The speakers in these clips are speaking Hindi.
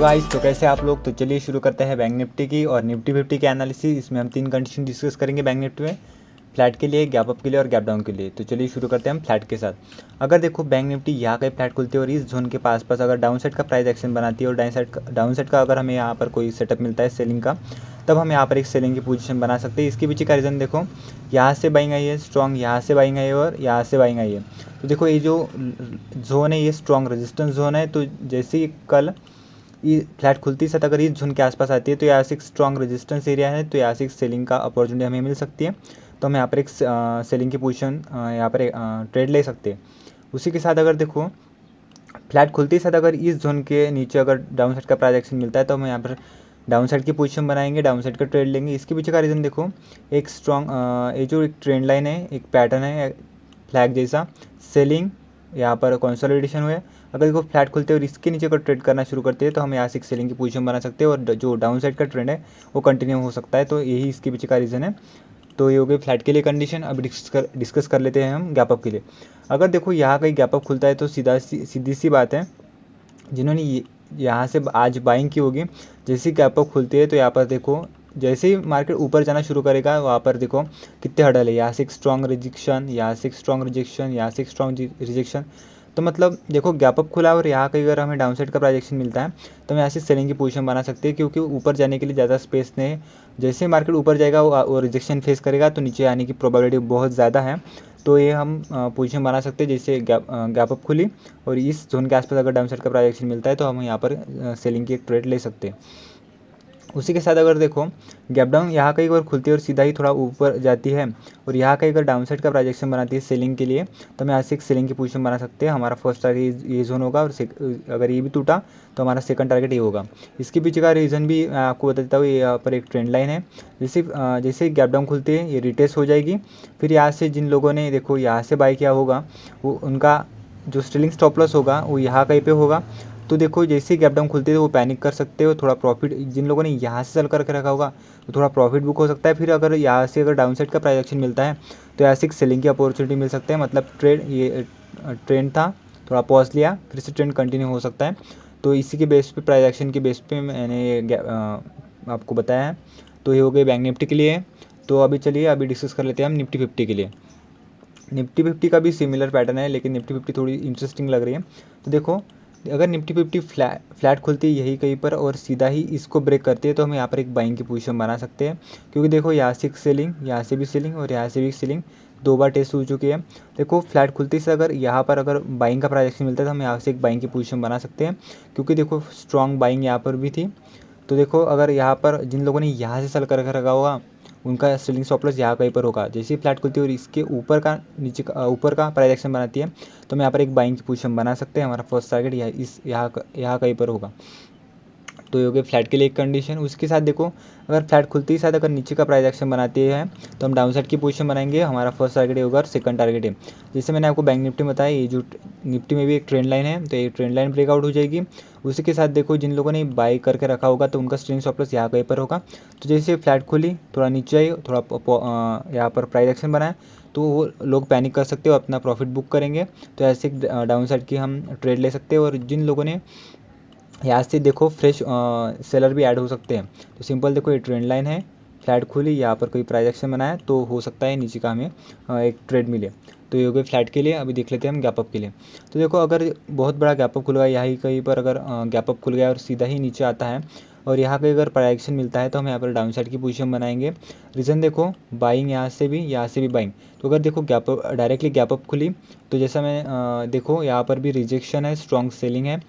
हेलो गाइस, तो कैसे आप लोग। तो चलिए शुरू करते हैं बैंक निफ्टी की और निफ्टी 50 के एनालिसिस। इसमें हम 3 कंडीशन डिस्कस करेंगे बैंक निफ्टी में, फ्लैट के लिए, गैप अप के लिए और गैप डाउन के लिए। तो चलिए शुरू करते हैं हम फ्लैट के साथ। अगर देखो बैंक निफ्टी यहाँ कहीं फ्लैट खुलती है और इस जोन के पास अगर डाउन साइड का प्राइस एक्शन बनाती है और डाउन साइड का अगर हमें यहाँ पर कोई सेटअप मिलता है सेलिंग का, तब हम यहाँ पर एक सेलिंग की पोजीशन बना सकते हैं। इसके पीछे का रीज़न देखो, यहाँ से बाइंग आई है स्ट्रॉन्ग, यहाँ से बाइंग आई है और यहाँ से बाइंग आई है। तो देखो ये जो जोन है ये स्ट्रॉन्ग रेजिस्टेंस जोन है। तो जैसे ही कल ये फ्लैट खुलती है अगर इस जोन के आसपास आती है तो यहाँ से एक स्ट्रॉन्ग रेजिस्टेंस एरिया है, तो यहाँ से एक सेलिंग का अपॉर्चुनिटी हमें मिल सकती है। तो हम यहाँ पर एक सेलिंग की पोजीशन यहाँ पर ट्रेड ले सकते हैं। उसी के साथ अगर देखो फ्लैट खुलती है अगर इस जोन के नीचे अगर डाउन साइड का प्राइस एक्शन मिलता है तो हम यहाँ पर डाउन साइड की पोजीशन बनाएंगे, डाउन साइड का ट्रेड लेंगे। इसके पीछे का रीज़न देखो, एक स्ट्रॉन्ग ये जो एक ट्रेंड लाइन है, एक पैटर्न है फ्लैग जैसा, सेलिंग यहाँ पर कंसोलिडेशन हुआ है। अगर देखो फ्लैट खुलते और इसके नीचे अगर ट्रेड करना शुरू करते हैं तो हम यहाँ से एक सेलिंग की पोजीशन बना सकते हैं और जो डाउन साइड का ट्रेंड है वो कंटिन्यू हो सकता है। तो यही इसके पीछे का रीज़न है। तो ये हो गई फ्लैट के लिए कंडीशन। अब डिस्कस कर लेते हैं हम गैप अप के लिए। अगर देखो यहाँ कहीं गैप अप खुलता है तो सीधी सी बात है, जिन्होंने यहाँ से आज बाइंग की होगी, जैसी गैप अप खुलती है तो यहाँ पर देखो जैसे ही मार्केट ऊपर जाना शुरू करेगा वहाँ पर देखो कितने हडल है, यहाँ से एक स्ट्रॉन्ग रिजेक्शन, यहाँ से एक स्ट्रॉन्ग रिजेक्शन, यहाँ से एक स्ट्रॉन्ग रिजेक्शन। तो मतलब देखो गैप अप खुला और यहाँ कहीं अगर हमें डाउन साइड का प्राइजेक्शन मिलता है तो हम यहाँ से सेलिंग की पोजीशन बना सकते हैं, क्योंकि ऊपर जाने के लिए ज़्यादा स्पेस नहीं है। जैसे मार्केट ऊपर जाएगा वो रिजेक्शन फेस करेगा तो नीचे आने की प्रोबेबिलिटी बहुत ज़्यादा है। तो ये हम पोजीशन बना सकते हैं। जैसे गैप अप खुली और इस जोन के आसपास अगर डाउन साइड का प्राइजेक्शन मिलता है तो हम यहाँ पर सेलिंग की एक ट्रेड ले सकते हैं। उसी के साथ अगर देखो गैप डाउन यहाँ कहीं अगर खुलती है और सीधा ही थोड़ा ऊपर जाती है और यहाँ कहीं अगर डाउन साइड का प्राइजेक्शन बनाती है सेलिंग के लिए, तो हम यहाँ से एक सेलिंग की पोजीशन बना सकते हैं। हमारा फर्स्ट टारगेट ये जोन होगा और अगर ये भी टूटा तो हमारा सेकंड टारगेट ये होगा। इसके पीछे का रीज़न भी मैं आपको बता देता हूँ। यहाँ पर एक ट्रेंड लाइन है, जैसे गैप डाउन खुलती है ये रिटेस्ट हो जाएगी। फिर यहाँ से जिन लोगों ने देखो यहाँ से बाई किया होगा वो उनका जो सेलिंग स्टॉप लॉस होगा वो यहाँ कहीं पे होगा। तो देखो जैसे ही गैप डाउन खुलती है तो वो पैनिक कर सकते हो, थोड़ा प्रॉफिट जिन लोगों ने यहाँ से सेल करके रखा होगा तो थोड़ा प्रॉफिट बुक हो सकता है। फिर अगर यहाँ से अगर डाउन साइड का प्राइस एक्शन मिलता है तो यहाँ से एक सेलिंग की अपॉर्चुनिटी मिल सकता है। मतलब ट्रेंड था, थोड़ा पॉज लिया, फिर से ट्रेंड कंटिन्यू हो सकता है। तो इसी के बेस पे, प्राइस एक्शन के बेस पे मैंने आपको बताया है। तो ये हो गई बैंक निफ्टी के लिए। तो अभी चलिए अभी डिस्कस कर लेते हैं हम निफ्टी 50 के लिए। निफ्टी 50 का भी सिमिलर पैटर्न है, लेकिन निफ्टी 50 थोड़ी इंटरेस्टिंग लग रही है। तो देखो अगर निफ्टी 50 फ्लैट खुलती है यही कहीं पर और सीधा ही इसको ब्रेक करती है तो हम यहाँ पर एक बाइंग की पोजीशन बना सकते हैं, क्योंकि देखो यहाँ से सेलिंग, यहाँ से भी सेलिंग और यहाँ से भी सेलिंग 2 बार टेस्ट हो चुकी है। देखो फ्लैट खुलती से अगर यहाँ पर अगर बाइंग का प्राइस मिलता है तो हम यहाँ से एक बाइंग की पोजीशन बना सकते हैं, क्योंकि देखो स्ट्रॉन्ग बाइंग यहाँ पर भी थी। तो देखो अगर यहाँ पर जिन लोगों ने यहाँ से सेल कर रखा होगा उनका सेलिंग स्टॉप लॉस यहाँ कहीं पर होगा। जैसे ही फ्लैट खुलती है और इसके ऊपर का नीचे का ऊपर का प्राइस एक्शन बनाती है तो हम यहाँ पर एक बाइंग की पोजीशन बना सकते हैं। हमारा फर्स्ट टारगेट यहाँ कहीं पर होगा। तो ये हो गई फ्लैट के लिए एक कंडीशन। उसके साथ देखो अगर फ्लैट खुलती है अगर नीचे का प्राइस एक्शन बनाती है तो हम डाउन साइड की पोजीशन बनाएंगे। हमारा फर्स्ट टारगेट होगा और सेकंड टारगेट है। जैसे मैंने आपको बैंक निफ्टी में बताया, ये जो निफ्टी में भी एक ट्रेंड लाइन है तो ये ट्रेंड लाइन ब्रेकआउट हो जाएगी। उसी के साथ देखो जिन लोगों ने बाई करके रखा होगा तो उनका सेलिंग स्टॉप लॉस यहाँ कहीं पर होगा। तो जैसे फ्लैट खुली, थोड़ा नीचे आई, थोड़ा यहाँ पर प्राइस एक्शन बनाए तो वो लोग पैनिक कर सकते हो, अपना प्रॉफिट बुक करेंगे। तो ऐसे डाउन साइड की हम ट्रेड ले सकते हैं। और जिन लोगों ने यहाँ से देखो फ्रेश सेलर भी ऐड हो सकते हैं। तो सिंपल देखो ये ट्रेंड लाइन है, फ्लैट खुली, यहाँ पर कोई प्राइस एक्शन बनाया तो हो सकता है नीचे का हमें एक ट्रेड मिले। तो ये हो गए फ्लैट के लिए। अभी देख लेते हैं हम गैप अप के लिए। तो देखो अगर बहुत बड़ा गैप अप खुल गया, यहाँ कहीं पर अगर गैप अप खुल गया और सीधा ही नीचे आता है और यहाँ पे अगर प्राइस एक्शन मिलता है तो हम यहाँ पर डाउन साइड की पोजीशन बनाएंगे। रीज़न देखो बाइंग यहाँ से भी बाइंग। तो अगर देखो gap up directly gap up खुली तो जैसा मैं देखो यहाँ पर भी रिजेक्शन है, स्ट्रॉन्ग सेलिंग है,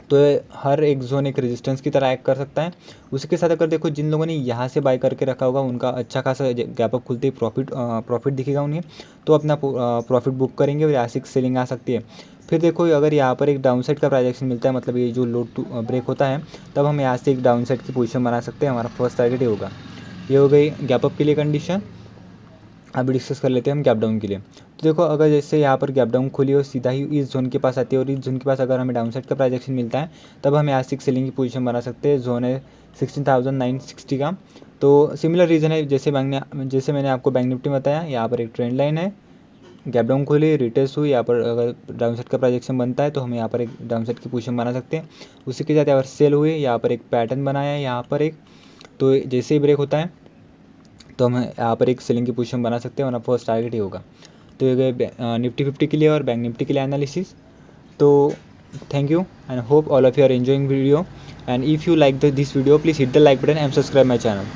तो हर एक जोन एक रेजिस्टेंस की तरह एक्ट कर सकता है। उसके साथ अगर देखो जिन लोगों ने यहाँ से बाय करके रखा होगा उनका अच्छा खासा गैप अप खुलते ही प्रॉफिट दिखेगा उन्हें, तो अपना प्रॉफिट बुक करेंगे और यहाँ से सेलिंग आ सकती है। फिर देखो अगर यहाँ पर एक डाउन साइड का प्राइजेक्शन मिलता है, मतलब ये जो लो टू ब्रेक होता है, तब हम यहाँ से एक डाउन साइड की पोजीशन बना सकते हैं। हमारा फर्स्ट टारगेट ये होगा। ये हो गई गैप अप के लिए कंडीशन। अभी डिस्कस कर लेते हैं हम गैप डाउन के लिए। तो देखो अगर जैसे यहाँ पर गैप डाउन खुली और सीधा ही इस जोन के पास आती है और इस जोन के पास अगर हमें डाउन साइड का प्राइजेक्शन मिलता है तब हम यहाँ से सेलिंग की पोजीशन बना सकते हैं। जोन है 16,960 का। तो सिमिलर रीज़न है जैसे मैंने आपको बैंक निफ्टी में बताया। यहाँ पर एक ट्रेंड लाइन है, गैप डाउन खोली, रिटेस्ट हुई, यहाँ पर अगर डाउन साइड का प्रोजेक्शन बनता है तो हम यहाँ पर एक डाउन साइड की पोजीशन बना सकते हैं। उसी के साथ यहाँ पर सेल हुई, यहाँ पर एक पैटर्न बनाया है यहाँ पर एक, तो जैसे ही ब्रेक होता है तो हम यहाँ पर एक सेलिंग की पोजीशन बना सकते हैं, वरना फर्स्ट टारगेट ही होगा। तो ये गए निफ्टी 50 के लिए और बैंक निफ्टी के लिए एनालिसिस। तो thank you and hope all of you are enjoying video, and if you like this video please hit the like button and subscribe my channel.